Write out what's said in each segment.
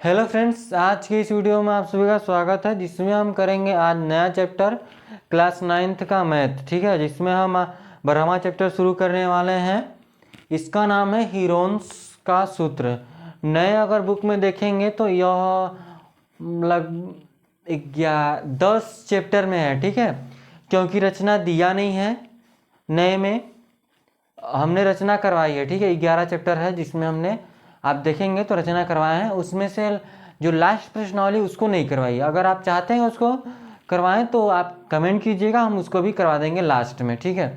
Hello friends, आज की इस वीडियो में आप सभी का स्वागत है जिसमें हम करेंगे आज नया चैप्टर क्लास 9th का मैथ। ठीक है, जिसमें हम 12वां चैप्टर शुरू करने वाले हैं। इसका नाम है हीरोन्स का सूत्र। नए अगर बुक में देखेंगे तो यह लगभग 10 चैप्टर में है। ठीक है, क्योंकि रचना दिया नहीं है, नए में हमने रचना करवाई है। ठीक है, 11 चैप्टर है जिसमें हमने, आप देखेंगे तो रचना करवाए हैं। उसमें से जो लास्ट प्रश्नावली उसको नहीं करवाई। अगर आप चाहते हैं उसको करवाएं तो आप कमेंट कीजिएगा, हम उसको भी करवा देंगे लास्ट में। ठीक है,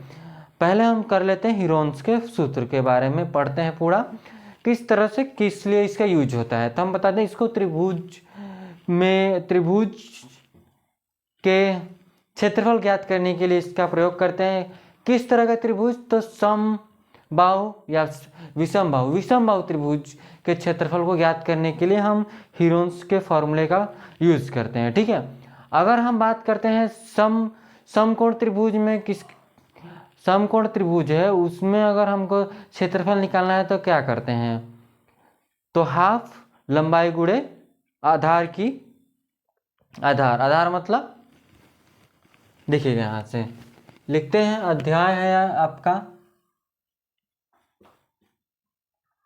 पहले हम कर लेते हैं हीरोन्स के सूत्र के बारे में, पढ़ते हैं पूरा किस तरह से किस लिए इसका यूज होता है। तो हम बता दें, इसको त्रिभुज के क्षेत्रफल ज्ञात करने के लिए इसका प्रयोग करते हैं। किस तरह का त्रिभुज? तो समबाहु या विषम बाहु त्रिभुज के क्षेत्रफल को ज्ञात करने के लिए हम हीरोन्स के फॉर्मूले का यूज करते हैं। ठीक है, अगर हम बात करते हैं समकोण त्रिभुज में, किस समकोण त्रिभुज है उसमें अगर हमको क्षेत्रफल निकालना है तो क्या करते हैं? तो हाफ लंबाई गुणे आधार की आधार मतलब देखिएगा, यहां से लिखते हैं। अध्याय है आपका,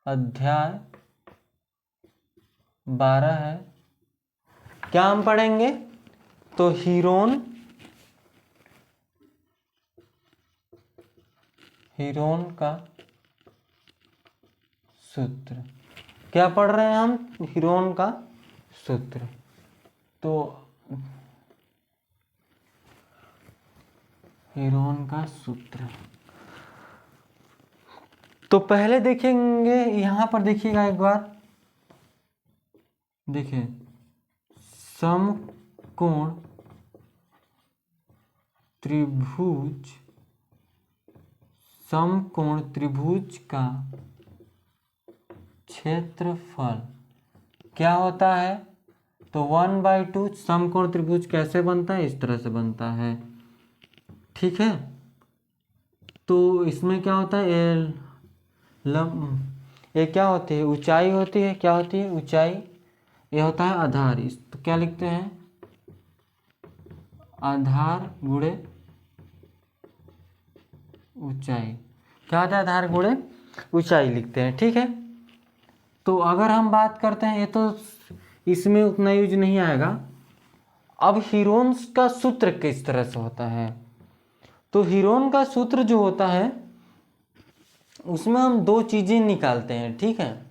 अध्याय 12 है। क्या हम पढ़ेंगे? तो हीरोन का सूत्र। क्या पढ़ रहे हैं हम? हीरोन का सूत्र। तो हीरोन का सूत्र, तो पहले देखेंगे, यहां पर देखिएगा एक बार, देखिए समकोण त्रिभुज का क्षेत्रफल क्या होता है? तो 1/2। समकोण त्रिभुज कैसे बनता है? इस तरह से बनता है। ठीक है, तो इसमें क्या होता है? ये क्या होती है? ऊंचाई होती है। क्या होती है? ऊंचाई। ये होता है आधार। इस तो क्या लिखते हैं? आधार गुणे ऊंचाई। क्या होता है? आधार गुणे ऊंचाई लिखते हैं। ठीक है, तो अगर हम बात करते हैं, ये तो इसमें उतना यूज नहीं आएगा। अब हीरोन्स का सूत्र किस तरह से होता है? तो हीरोन का सूत्र जो होता है उसमें हम दो चीजें निकालते हैं। ठीक है,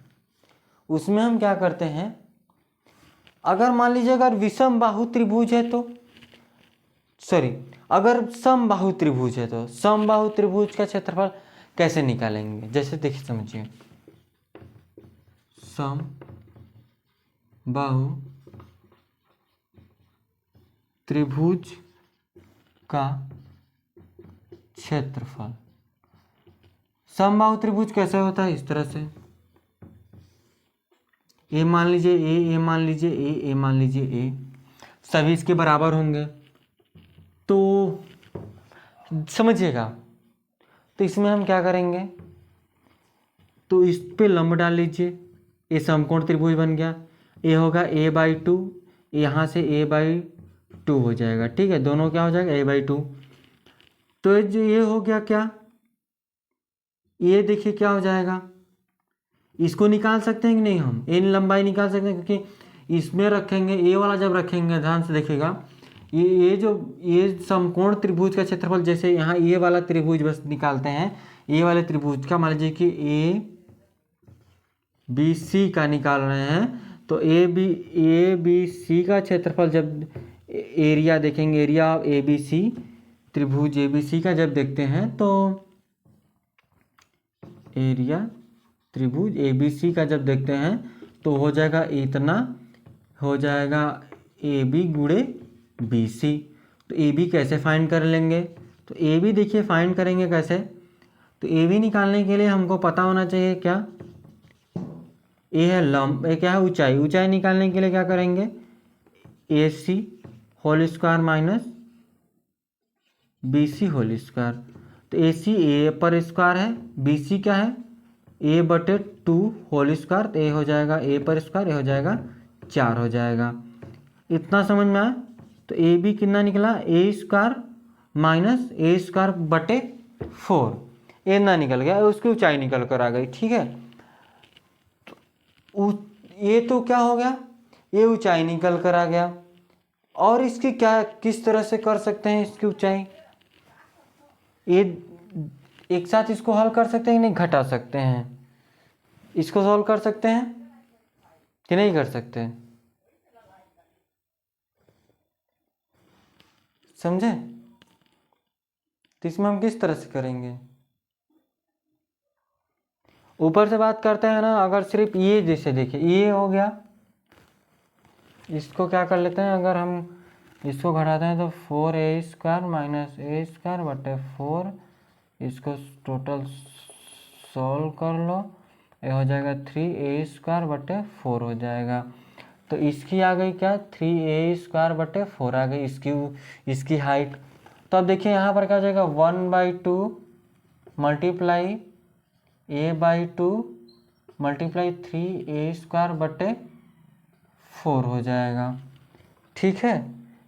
उसमें हम क्या करते हैं, अगर मान लीजिए अगर विषम बाहु त्रिभुज है तो अगर समबाहु त्रिभुज है तो समबाहु त्रिभुज का क्षेत्रफल कैसे निकालेंगे? जैसे देखिए, समझिए, समबाहु त्रिभुज का क्षेत्रफल। समबाहु त्रिभुज कैसे होता है? इस तरह से, ए मान लीजिए ए मान लीजिए ए मान लीजिए ए, सभी इसके बराबर होंगे। तो समझिएगा, तो इसमें हम क्या करेंगे, तो इस पे लंब डाल लीजिए। ए समकोण त्रिभुज बन गया। ए होगा a/2, यहाँ से a/2 हो जाएगा। ठीक है, दोनों क्या हो जाएगा? a/2। तो जो ये हो गया, क्या ये देखिए क्या हो जाएगा, इसको निकाल सकते हैं कि नहीं? हम ए लंबाई निकाल सकते हैं, क्योंकि इसमें रखेंगे ए वाला, जब रखेंगे ध्यान से देखिएगा, ये समकोण त्रिभुज का क्षेत्रफल, जैसे यहाँ ए वाला त्रिभुज बस निकालते हैं, ए वाले त्रिभुज का मान लीजिए कि ABC का निकाल रहे हैं, तो ABC का क्षेत्रफल जब एरिया देखेंगे, एरिया ऑफ ABC, त्रिभुज ABC का जब देखते हैं, तो एरिया त्रिभुज ABC का जब देखते हैं तो हो जाएगा इतना, हो जाएगा AB गुणे BC। तो AB कैसे फाइंड कर लेंगे? तो AB देखिए फाइंड करेंगे कैसे? तो AB निकालने के लिए हमको पता होना चाहिए क्या? ए है लंब, ए क्या है? ऊंचाई। ऊंचाई निकालने के लिए क्या करेंगे? AC whole square minus BC whole square. तो AC ए पर स्क्वायर है, BC क्या है? a/2 whole square. तो ए हो जाएगा a पर स्क्वायर, ए हो जाएगा 4 हो जाएगा। इतना समझ में आया? तो ए बी कितना निकला, ए स्क्वायर माइनस ए स्क्वायर बटे 4, ए ना निकल गया, उसकी ऊंचाई निकल कर आ गई। ठीक है, ये तो क्या हो गया, ये ऊंचाई निकल कर आ गया। और इसकी क्या किस तरह से कर सकते हैं इसकी ऊंचाई, ये एक साथ इसको हल कर सकते हैं कि नहीं, घटा सकते हैं, इसको सॉल्व कर सकते हैं कि नहीं कर सकते, समझे? तो इसमें हम किस तरह से करेंगे, ऊपर से बात करते हैं ना। अगर सिर्फ ये जैसे देखिए ये हो गया, इसको क्या कर लेते हैं, अगर हम इसको घटाते हैं तो 4a स्क्वायर माइनस ए स्क्वायर बटे 4, इसको टोटल सॉल्व कर लो, ये हो जाएगा 3a स्क्वायर बटे 4 हो जाएगा। तो इसकी आ गई क्या, 3a स्क्वायर बटे 4 आ गई इसकी हाइट। तो अब देखिए यहाँ पर क्या हो जाएगा, 1/2 multiply a/2 multiply 3a square बटे 4 हो जाएगा। ठीक है,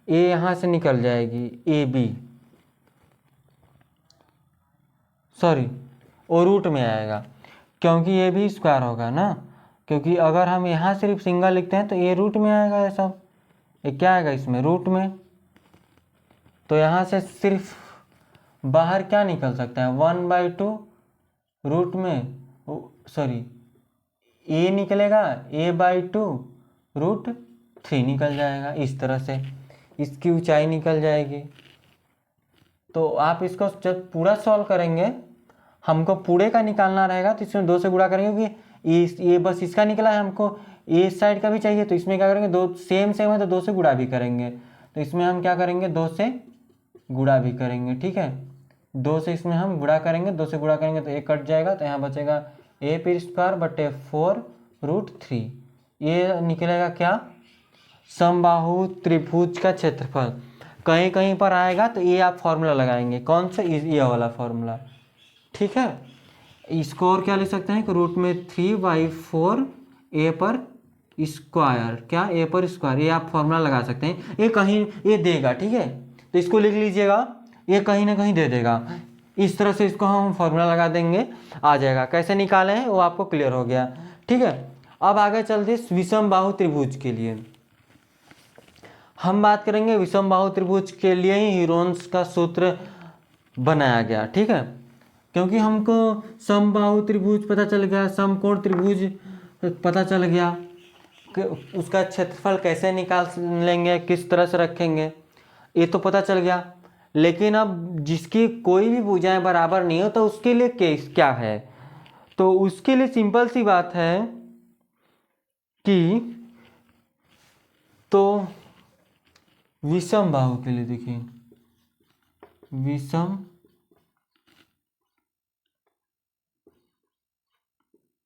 ए यहाँ से निकल जाएगी, ए बी सॉरी और रूट में आएगा, क्योंकि ये भी स्क्वायर होगा ना, क्योंकि अगर हम यहाँ सिर्फ सिंगल लिखते हैं तो ये रूट में आएगा, ये सब ये क्या आएगा इसमें, रूट में। तो यहाँ से सिर्फ बाहर क्या निकल सकता है, 1/2 रूट में सॉरी ए निकलेगा, a/2 रूट 3 निकल जाएगा। इस तरह से इसकी ऊंचाई निकल जाएगी। तो आप इसको जब पूरा सॉल्व करेंगे, हमको पूरे का निकालना रहेगा तो इसमें 2 से गुणा करेंगे, क्योंकि ये बस इसका निकला है, हमको इस साइड का भी चाहिए, तो इसमें क्या करेंगे, 2 सेम है तो 2 से गुणा भी करेंगे। तो इसमें हम क्या करेंगे, 2 से गुणा भी करेंगे। ठीक है, 2 से इसमें हम गुणा करेंगे, 2 से गुणा करेंगे तो एक कट जाएगा, तो यहाँ बचेगा a फिर स्क्वायर बटे 4 रूट 3। ये निकलेगा क्या, समबाहु त्रिभुज का क्षेत्रफल। कहीं कहीं पर आएगा तो ये आप फॉर्मूला लगाएंगे, कौन सा, ये वाला फॉर्मूला। ठीक है, इसको और क्या ले सकते हैं कि रूट में 3/4 ए पर स्क्वायर, क्या ए पर स्क्वायर, ये आप फॉर्मूला लगा सकते हैं। ये कहीं ये देगा, ठीक है, तो इसको लिख लीजिएगा, ये कहीं ना कहीं दे देगा। इस तरह से इसको हम फॉर्मूला लगा देंगे, आ जाएगा। कैसे निकाले हैं वो आपको क्लियर हो गया। ठीक है, अब आगे चलते विषम बाहु त्रिभुज के लिए हम बात करेंगे। विषम बाहु त्रिभुज के लिए ही हीरोन्स का सूत्र बनाया गया। ठीक है, क्योंकि हमको समबाहु त्रिभुज पता चल गया, समकोण त्रिभुज पता चल गया कि उसका क्षेत्रफल कैसे निकाल लेंगे, किस तरह से रखेंगे, ये तो पता चल गया। लेकिन अब जिसकी कोई भी भुजाएं बराबर नहीं हो तो उसके लिए केस क्या है, तो उसके लिए सिंपल सी बात है कि तो विषम बाहु के लिए देखिए,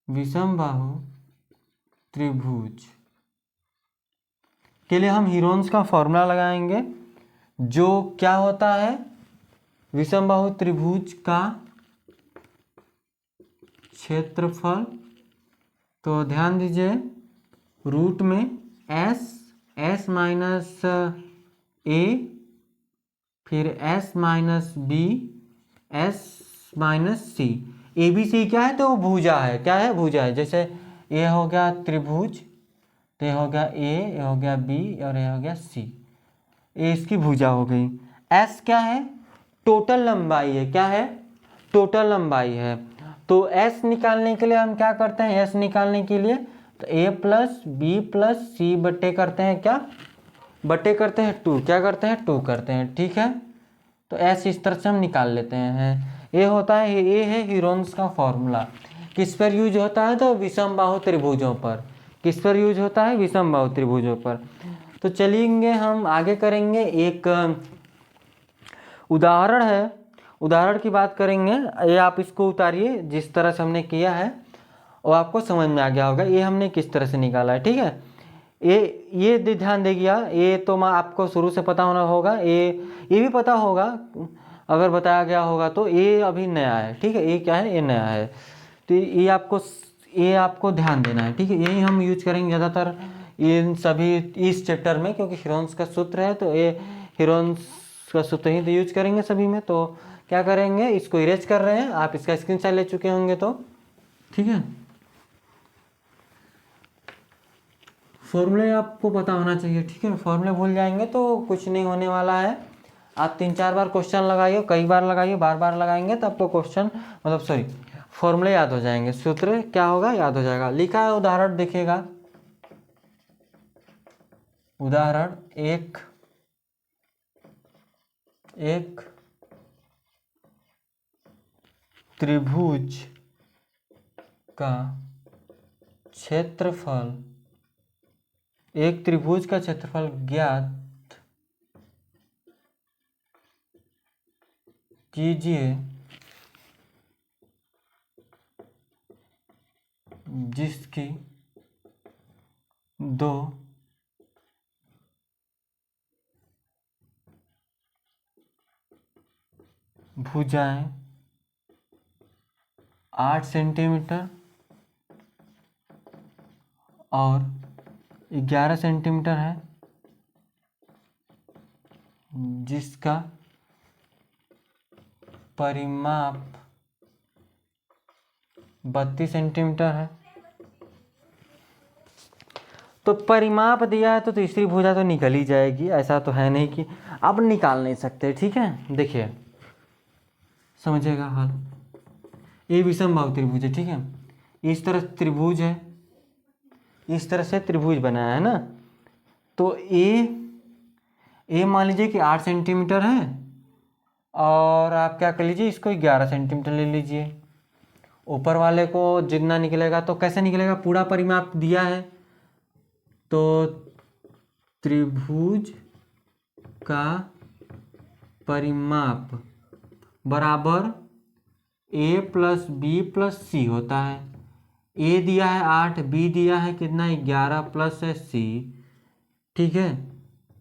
विषम बाहु त्रिभुज के लिए हम हीरोन्स का फॉर्मूला लगाएंगे, जो क्या होता है, विषम बाहु त्रिभुज का क्षेत्रफल। तो ध्यान दीजिए, रूट में s माइनस a फिर s minus b s minus c। A B C क्या है, तो भुजा है, क्या है, भुजा है। जैसे ये हो गया त्रिभुज, तो ये हो गया a, ये हो गया b और ये हो गया c, ये इसकी भुजा हो गई। s क्या है, टोटल लंबाई है, क्या है, टोटल लंबाई है। तो s निकालने के लिए हम क्या करते हैं, s निकालने के लिए तो a प्लस बी प्लस सी बट्टे करते हैं, क्या बट्टे करते हैं 2, क्या करते हैं 2 करते हैं। ठीक है, तो s इस तरह से हम निकाल लेते हैं। ये होता है, ये है हीरोन्स का फॉर्मूला। किस पर यूज होता है, तो विषम बाहु त्रिभुजों पर। किस पर यूज होता है, विषम बाहु त्रिभुजों पर। तो चलिए हम आगे करेंगे, एक उदाहरण है, उदाहरण की बात करेंगे। ये आप इसको उतारिए, जिस तरह से हमने किया है वो आपको समझ में आ गया होगा, ये हमने किस तरह से निकाला है। ठीक है, ये ध्यान देगिए, ये तो मैं आपको शुरू से पता होना होगा, ये भी पता होगा अगर बताया गया होगा, तो ये अभी नया है। ठीक है, ये क्या है, ये नया है, तो ये आपको ध्यान देना है। ठीक है, यही हम यूज करेंगे ज़्यादातर, इन सभी इस चैप्टर में, क्योंकि हीरोन्स का सूत्र है तो ये हीरोन्स का सूत्र ही तो यूज करेंगे सभी में। तो क्या करेंगे, इसको इरेज कर रहे हैं, आप इसका स्क्रीनशॉट ले चुके होंगे तो ठीक है। फॉर्मूले आपको पता होना चाहिए, ठीक है। फॉर्मूले भूल जाएंगे तो कुछ नहीं होने वाला है। आप 3-4 बार क्वेश्चन लगाइए, कई बार लगाइए, बार बार लगाएंगे तो आपको क्वेश्चन मतलब सॉरी फॉर्मूले याद हो जाएंगे, सूत्र क्या होगा याद हो जाएगा। लिखा है उदाहरण देखिएगा, उदाहरण एक त्रिभुज का क्षेत्रफल, एक त्रिभुज का क्षेत्रफल ज्ञात कीजिए जिसकी दो भुजाएं 8 सेंटीमीटर और 11 सेंटीमीटर है, जिसका परिमाप 32 सेंटीमीटर है। तो परिमाप दिया है तो तीसरी भुजा तो निकल ही जाएगी, ऐसा तो है नहीं कि अब निकाल नहीं सकते, ठीक है। देखिए समझिएगा हाल, ये विषमबाहु त्रिभुज है, ठीक है। इस तरह त्रिभुज है, इस तरह से त्रिभुज बनाया है ना। तो ए मान लीजिए कि 8 सेंटीमीटर है और आप क्या कर लीजिए, इसको 11 सेंटीमीटर ले लीजिए। ऊपर वाले को जितना निकलेगा तो कैसे निकलेगा, पूरा परिमाप दिया है तो त्रिभुज का परिमाप बराबर ए प्लस बी प्लस सी होता है। ए दिया है 8, बी दिया है कितना 11 प्लस है सी, ठीक है।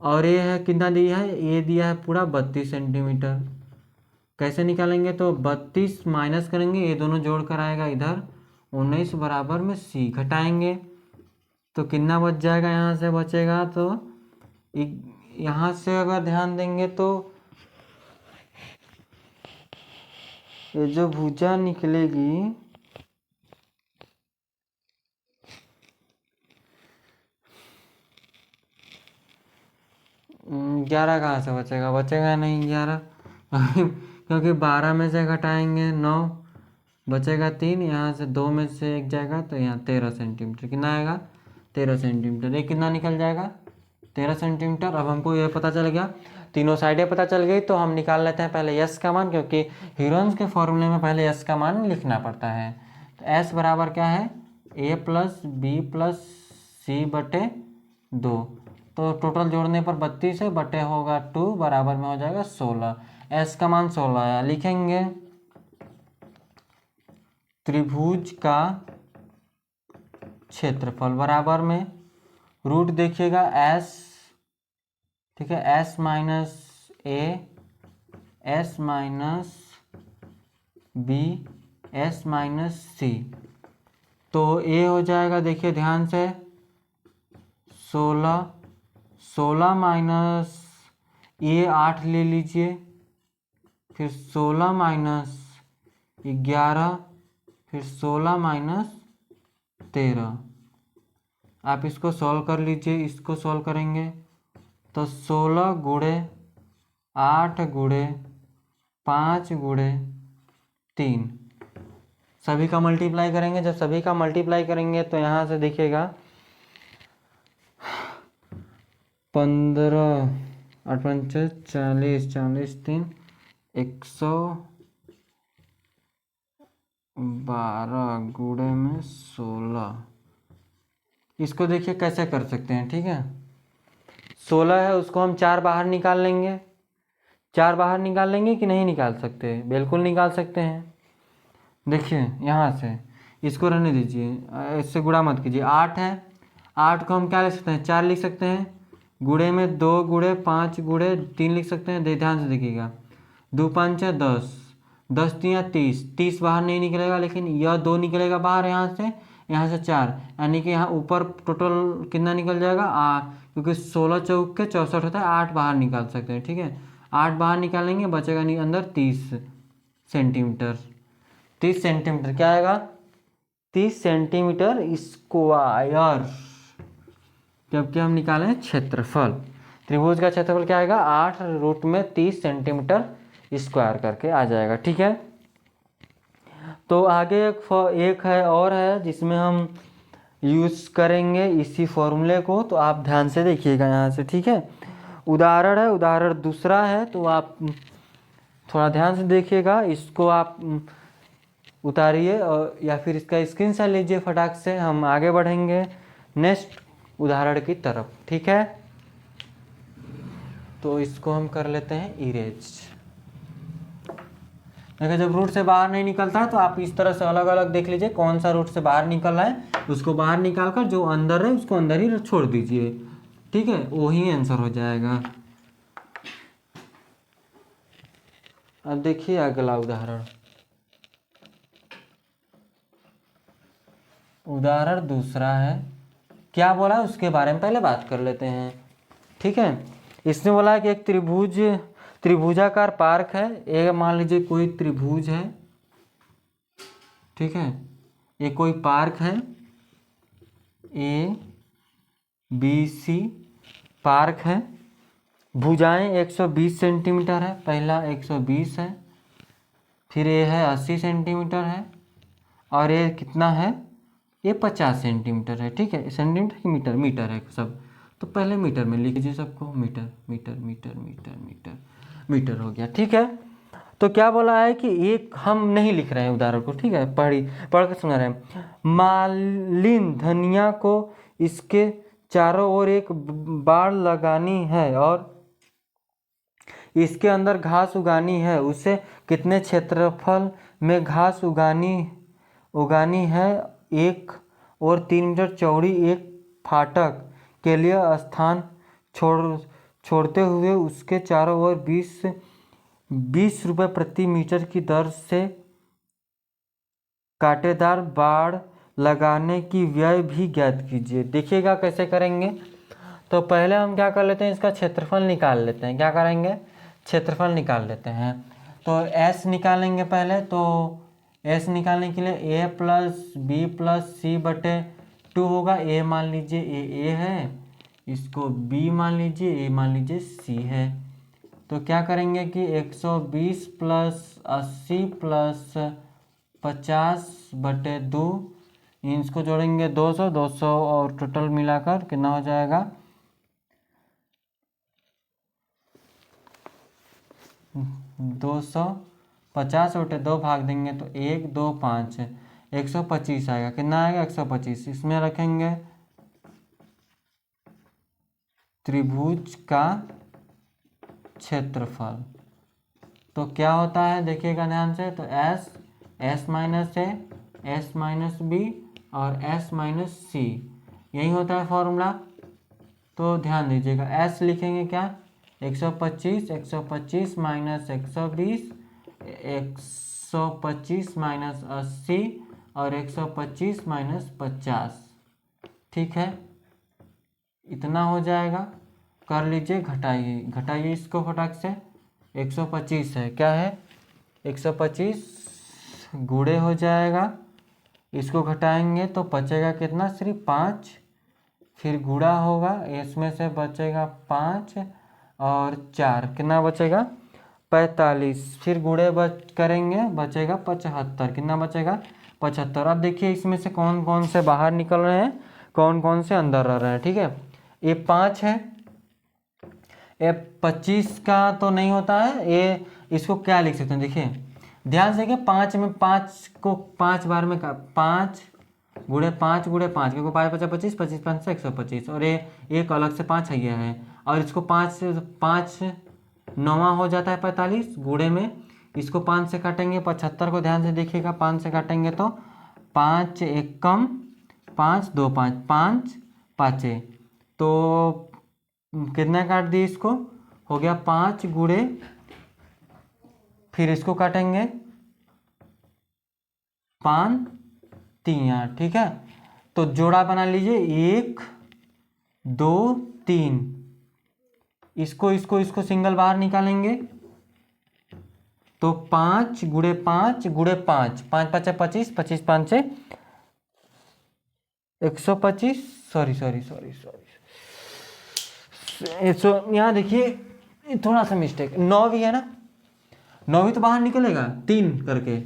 और ए है कितना दिया है, ए दिया है पूरा 32 सेंटीमीटर। कैसे निकालेंगे, तो 32 माइनस करेंगे, ये दोनों जोड़ कर आएगा इधर 19 बराबर में सी, घटाएंगे तो कितना बच जाएगा, यहाँ से बचेगा तो यहाँ से अगर ध्यान देंगे तो ये जो भुजा निकलेगी 11 कहाँ से बचेगा, बचेगा नहीं 11 क्योंकि 12 में से घटाएंगे 9 बचेगा 3, यहाँ से 2 में से 1 जाएगा तो यहाँ 13 सेंटीमीटर कितना आएगा 13 सेंटीमीटर। ये कितना निकल जाएगा 13 सेंटीमीटर। अब हमको ये पता चल गया, तीनों साइडें पता चल गई, तो हम निकाल लेते हैं पहले यस का मान, क्योंकि हीरोन्स के फॉर्मूले में पहले यस का मान लिखना पड़ता है। तो एस बराबर क्या है, ए प्लस बी प्लस सी बटे 2, तो टोटल जोड़ने पर 32 है, बटे होगा 2 बराबर में हो जाएगा 16। एस का मान 16 आया, लिखेंगे त्रिभुज का क्षेत्रफल बराबर में रूट देखिएगा एस, ठीक है, S minus A, S minus B, S minus C. तो ए हो जाएगा, देखिए ध्यान से 16 माइनस ये 8 ले लीजिए, फिर 16 माइनस 11, फिर 16 माइनस 13। आप इसको सॉल्व कर लीजिए, इसको सॉल्व करेंगे तो 16 गुणे 8 गुणे 5 गुणे 3, सभी का मल्टीप्लाई करेंगे। जब सभी का मल्टीप्लाई करेंगे तो यहाँ से देखिएगा 15 8 5 40 40 3 112 गुणे में 16। इसको देखिए कैसे कर सकते हैं, ठीक है। 16 है उसको हम 4 बाहर निकाल लेंगे, 4 बाहर निकाल लेंगे कि नहीं निकाल सकते, बिल्कुल निकाल सकते हैं। देखिए यहाँ से इसको रहने दीजिए, इससे गुणा मत कीजिए। 8 है, 8 को हम क्या लिख सकते हैं 4 लिख सकते हैं, गुणे में 2 गुणे 5 गुणे 3 लिख सकते हैं। ध्यान से देखिएगा 2 5 है 10, 10 3 30, 30 बाहर नहीं निकलेगा, लेकिन यह 2 निकलेगा बाहर यहाँ से, यहाँ से 4, यानी कि यहाँ ऊपर टोटल कितना निकल जाएगा 8, क्योंकि 16 चौक के 64 होता है, 8 बाहर निकाल सकते हैं। ठीक है, 8 बाहर निकालेंगे, बचेगा नहीं अंदर 30 सेंटीमीटर। 30 सेंटीमीटर क्या आएगा, 30 सेंटीमीटर स्क्वायर, जबकि हम निकालें क्षेत्रफल। त्रिभुज का क्षेत्रफल क्या आएगा, 8√30 सेंटीमीटर स्क्वायर करके आ जाएगा। ठीक है, तो आगे एक है और है जिसमें हम यूज़ करेंगे इसी फॉर्मूले को, तो आप ध्यान से देखिएगा यहाँ से। ठीक है, उदाहरण है, उदाहरण दूसरा है, तो आप थोड़ा ध्यान से देखिएगा। इसको आप उतारिए और या फिर इसका स्क्रीनशॉट लीजिए फटाक से। हम आगे बढ़ेंगे नेक्स्ट उदाहरण की तरफ। ठीक है, तो इसको हम कर लेते हैं इरेज। देखिए, जब रूट से बाहर नहीं निकलता है तो आप इस तरह से अलग अलग देख लीजिए कौन सा रूट से बाहर निकल रहा है, उसको बाहर निकाल कर जो अंदर है उसको अंदर ही छोड़ दीजिए। ठीक है, वही आंसर हो जाएगा। अब देखिए अगला उदाहरण, उदाहरण दूसरा है। क्या बोला है उसके बारे में पहले बात कर लेते हैं। ठीक है, इसने बोला है कि एक त्रिभुजाकार पार्क है। एक मान लीजिए कोई त्रिभुज है। ठीक है, ये कोई पार्क है, ABC पार्क है। भुजाएं 120 सेंटीमीटर है, पहला 120 है, फिर ये है 80 सेंटीमीटर है, और ये कितना है, ये 50 सेंटीमीटर है। ठीक है, सेंटीमीटर की मीटर, मीटर है सब, तो पहले मीटर में लिख लीजिए सबको, meter meter meter meter meter meter हो गया। ठीक है, तो क्या बोला है कि एक हम नहीं लिख रहे हैं उदाहरण को। ठीक है, पढ़ के सुना रहे हैं। मालिन धनिया को इसके चारों ओर एक बाड़ लगानी है और इसके अंदर घास उगानी है। उसे कितने क्षेत्रफल में घास उगानी है। 1 और 3 मीटर चौड़ी एक फाटक के लिए स्थान छोड़ते हुए उसके चारों ओर 20 रुपये प्रति मीटर की दर से कांटेदार बाड़ लगाने की व्यय भी ज्ञात कीजिए। देखिएगा कैसे करेंगे। तो पहले हम क्या कर लेते हैं, इसका क्षेत्रफल निकाल लेते हैं। क्या करेंगे, क्षेत्रफल निकाल लेते हैं। तो S निकालेंगे पहले। तो S निकालने के लिए A + B + C/2 होगा। A मान लीजिए A है, इसको B मान लीजिए, A मान लीजिए C है। तो क्या करेंगे कि 120 + 80 + 50/2, इसको जोड़ेंगे 200 और टोटल मिलाकर कितना हो जाएगा, 250/2 भाग देंगे तो 1 2 5, 125 आएगा। कितना आएगा, 125। इसमें रखेंगे त्रिभुज का क्षेत्रफल। तो क्या होता है देखिएगा ध्यान से। तो S - A, S - B और S - C, यही होता है फॉर्मूला। तो ध्यान दीजिएगा, S लिखेंगे क्या, 125 - 120 125 - 80 और 125 - 50। ठीक है, इतना हो जाएगा। कर लीजिए, घटाइए इसको फटाक से। 125 है, क्या है, 125 गुणे हो जाएगा। इसको घटाएंगे तो बचेगा कितना, सिर्फ 5। फिर गुणा होगा, इसमें से बचेगा 5 और 4, कितना बचेगा, 45। फिर गुणे करेंगे, बचेगा 75। कितना बचेगा, 75। अब देखिए इसमें से कौन कौन से बाहर निकल रहे हैं, कौन कौन से अंदर रह रहे हैं। ठीक है, ये 5 है, ये 25 का तो नहीं होता है। ये इसको क्या लिख सकते हैं, देखिए ध्यान से देखिए। 5 में 5 को 5 बार में 5 गुणे 5 गुणे 5, क्योंकि 5 × 5 = 25, 5 × 5 = 125। और ये एक अलग से 5 है, और इसको 5 से 5 9वां हो जाता है 45 गुणे में। इसको 5 से काटेंगे, 75 को ध्यान से देखिएगा। 5 से काटेंगे तो 5 एकम 5 2 5 5 5, तो कितना काट दिए, इसको हो गया 5 गुणे, फिर इसको काटेंगे 5 3 8। ठीक है, तो जोड़ा बना लीजिए, 1 2 3, इसको सिंगल बाहर निकालेंगे तो 5 गुणे 5 गुणे 5, 5 5 25, 25 5 से 125, सॉरी यहाँ देखिए थोड़ा सा मिस्टेक, 9 भी है ना, 9 भी तो बाहर निकलेगा 3 करके,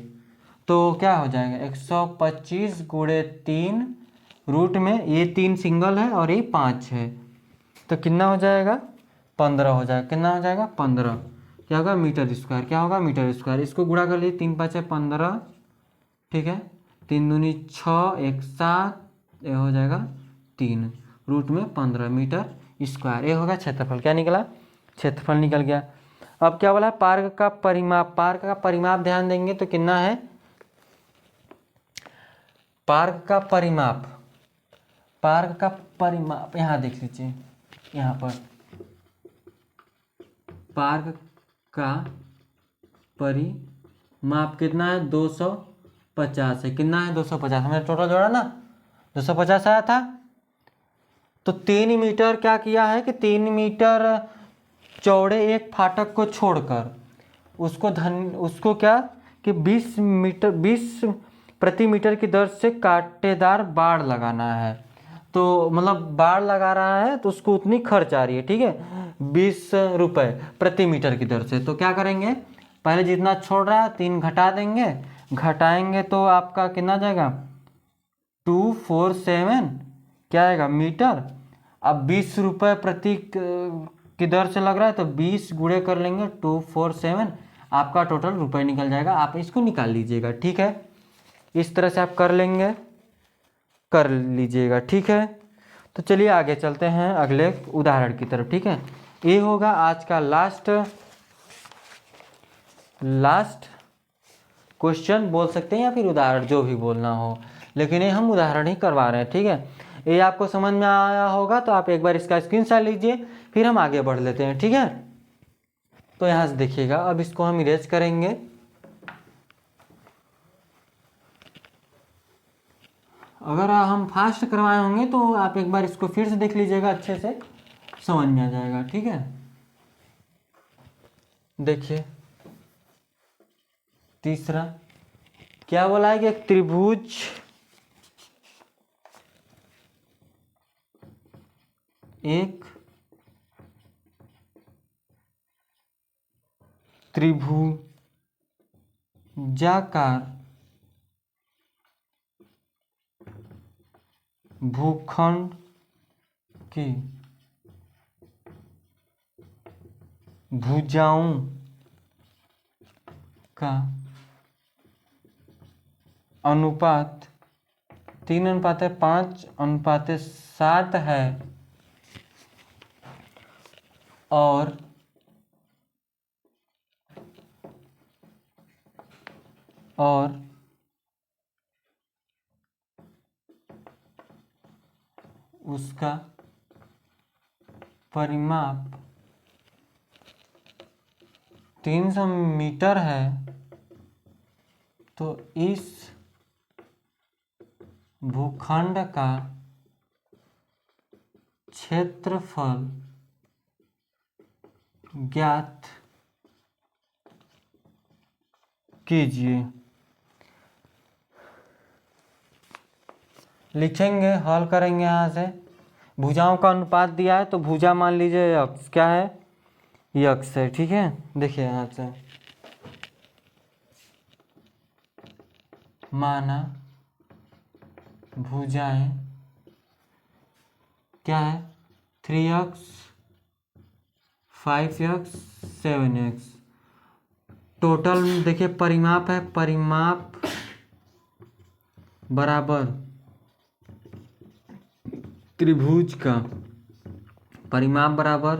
तो क्या हो जाएगा 125 गुणे 3, रूट में ये 3 सिंगल है और ये 5 है, तो कितना हो जाएगा 15 हो जाएगा। कितना हो जाएगा 15, क्या होगा मीटर स्क्वायर, क्या होगा मीटर स्क्वायर। इसको गुणा कर लीजिए, 3 5 15, ठीक है, 3 दूनी 6, 1 7, ये हो जाएगा 3, रूट में 15 मीटर स्क्वायर, ये होगा क्षेत्रफल। क्या निकला, क्षेत्रफल निकल गया। अब क्या बोला, पार्क का परिमाप, पार्क का परिमाप ध्यान देंगे तो कितना है, पार्क का परिमाप, पार्क का परिमाप यहाँ देख लीजिए, यहाँ पर पार्क का परिमाप कितना है 250 है। कितना है 250, हमने टोटल जोड़ा ना 250 आया था, तो 3 मीटर क्या किया है कि 3 मीटर चौड़े एक फाटक को छोड़कर उसको क्या कि 20 मीटर 20 प्रति मीटर की दर से कांटेदार बाड़ लगाना है। तो मतलब बाड़ लगा रहा है तो उसको उतनी खर्च आ रही है, ठीक है, 20 रुपये प्रति मीटर की दर से। तो क्या करेंगे, पहले जितना छोड़ रहा है 3 घटा देंगे, घटाएंगे तो आपका कितना जाएगा 247 क्या आएगा मीटर। अब 20 रुपये प्रति की दर से लग रहा है तो 20 गुणे कर लेंगे 247, आपका टोटल रुपये निकल जाएगा। आप इसको निकाल लीजिएगा, ठीक है, इस तरह से आप कर लेंगे, कर लीजिएगा, ठीक है। तो चलिए आगे चलते हैं अगले उदाहरण की तरफ, ठीक है। ये होगा आज का लास्ट क्वेश्चन बोल सकते हैं या फिर उदाहरण, जो भी बोलना हो, लेकिन ये हम उदाहरण ही करवा रहे हैं, ठीक है। ये आपको समझ में आया होगा तो आप एक बार इसका स्क्रीनशॉट लीजिए, फिर हम आगे बढ़ लेते हैं, ठीक है। तो यहाँ से देखिएगा, अब इसको हम इरेज करेंगे। अगर हम फास्ट करवाए होंगे तो आप एक बार इसको फिर से देख लीजिएगा, अच्छे से समझ में आ जाएगा, ठीक है। देखिए तीसरा क्या बोला है कि एक त्रिभुज त्रिभुजाकार भूखंड की भुजाओं का अनुपात 3:5:7 है और उसका परिमाप 300 मीटर है, तो इस भूखंड का क्षेत्रफल ज्ञात कीजिए। लिखेंगे, हल करेंगे यहाँ से। भुजाओं का अनुपात दिया है तो भुजा मान लीजिए अक्ष, क्या है ये अक्ष है, ठीक है। देखिए यहाँ से माना भुजाएं क्या है 3x 5x 7x, टोटल देखिए परिमाप है, परिमाप बराबर त्रिभुज का परिमाप बराबर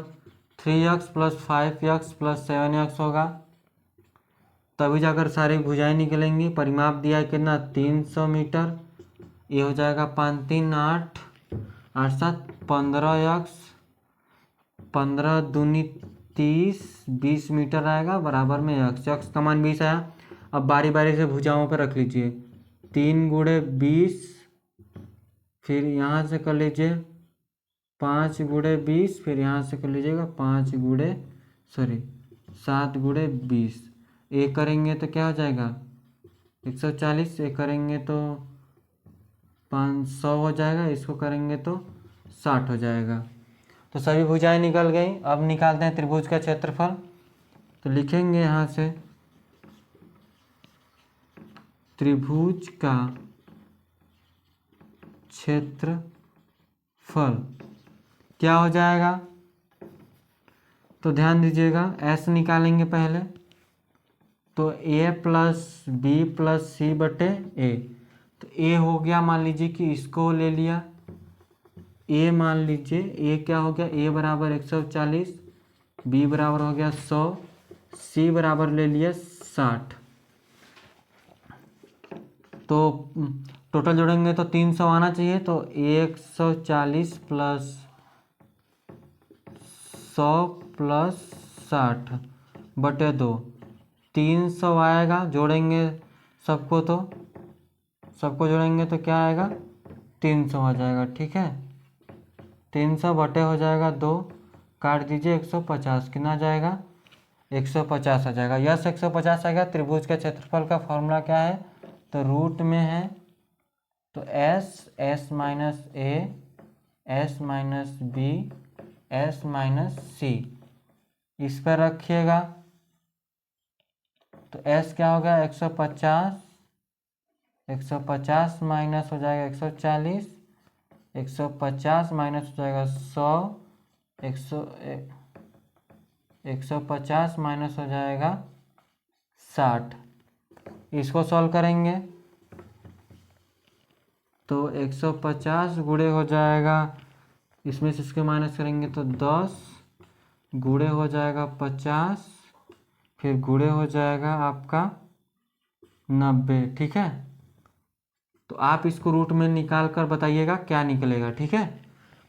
3x + 5x + 7x होगा, तभी जाकर सारी भुजाएं निकलेंगी। परिमाप दिया है कितना 300 मीटर, ये हो जाएगा 5 3 8 8 7 15x, 15 दूनी 30, 20 मीटर आएगा, बराबर में x का मान 20 आया। अब बारी बारी से भुजाओं पर रख लीजिए, 3 × 20, फिर यहाँ से कर लीजिए 5 गुणे 20, फिर यहाँ से कर लीजिएगा 7 गुणे 20। एक करेंगे तो क्या हो जाएगा 140, एक करेंगे तो 500 हो जाएगा, इसको करेंगे तो 60 हो जाएगा। तो सभी भुजाएं निकल गई। अब निकालते हैं त्रिभुज का क्षेत्रफल। तो लिखेंगे यहाँ से त्रिभुज का क्षेत्रफल क्या हो जाएगा। तो ध्यान दीजिएगा, एस निकालेंगे पहले, तो ए प्लस बी प्लस सी बटे ए। तो ए हो गया, मान लीजिए कि इसको ले लिया, ए मान लीजिए ए क्या हो गया, ए बराबर 140, बी बराबर हो गया 100, सी बराबर ले लिया 60। तो टोटल जोड़ेंगे तो 300 आना चाहिए। तो 140 प्लस 100 प्लस 60 बटे 2, 300 आएगा। जोड़ेंगे सबको, तो सबको जोड़ेंगे तो क्या आएगा 300 आ जाएगा। ठीक है, 300 बटे हो जाएगा 2, काट दीजिए 150, कितना जाएगा 150 आ जाएगा। यस 150 आ गया। त्रिभुज के क्षेत्रफल का फॉर्मूला क्या है, तो रूट में है, तो S minus A, S minus B, S minus C, इस पर रखिएगा। तो एस क्या हो गया 150, 150 माइनस हो जाएगा 140, 150 माइनस हो जाएगा 100, 150 माइनस हो जाएगा 60। इसको सॉल्व करेंगे तो 150 गुणे हो जाएगा, इसमें से इसके माइनस करेंगे तो 10, गुणे हो जाएगा 50, फिर गुणे हो जाएगा आपका 90। ठीक है, तो आप इसको रूट में निकाल कर बताइएगा क्या निकलेगा। ठीक है,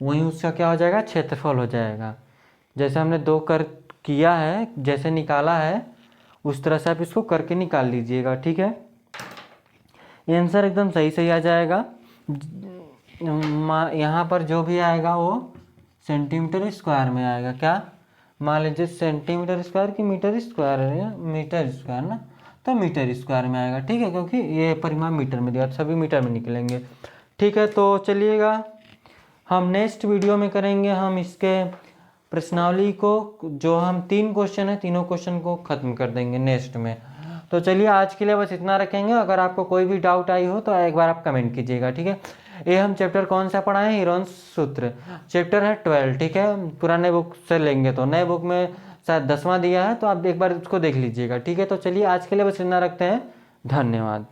वहीं उसका क्या हो जाएगा क्षेत्रफल हो जाएगा। जैसे हमने 2 कर किया है, जैसे निकाला है उस तरह से आप इसको करके निकाल लीजिएगा। ठीक है, आंसर एकदम सही सही आ जाएगा। यहाँ पर जो भी आएगा वो सेंटीमीटर स्क्वायर में आएगा। क्या, मान लीजिए सेंटीमीटर स्क्वायर की मीटर स्क्वायर है, मीटर स्क्वायर ना, तो मीटर स्क्वायर में आएगा। ठीक है, क्योंकि ये परिमाण मीटर में दिया, सभी मीटर में निकलेंगे। ठीक है, तो चलिएगा हम नेक्स्ट वीडियो में करेंगे हम इसके प्रश्नावली को, जो हम 3 क्वेश्चन है, तीनों क्वेश्चन को खत्म कर देंगे नेक्स्ट में। तो चलिए आज के लिए बस इतना रखेंगे। अगर आपको कोई भी डाउट आई हो तो एक बार आप कमेंट कीजिएगा। ठीक है, ये हम चैप्टर कौन सा पढ़ाए हैं, हीरोन्स सूत्र, चैप्टर है 12। ठीक है, पुराने बुक से लेंगे तो नए बुक में शायद 10वां दिया है, तो आप एक बार उसको देख लीजिएगा। ठीक है, तो चलिए आज के लिए बस इतना रखते हैं। धन्यवाद।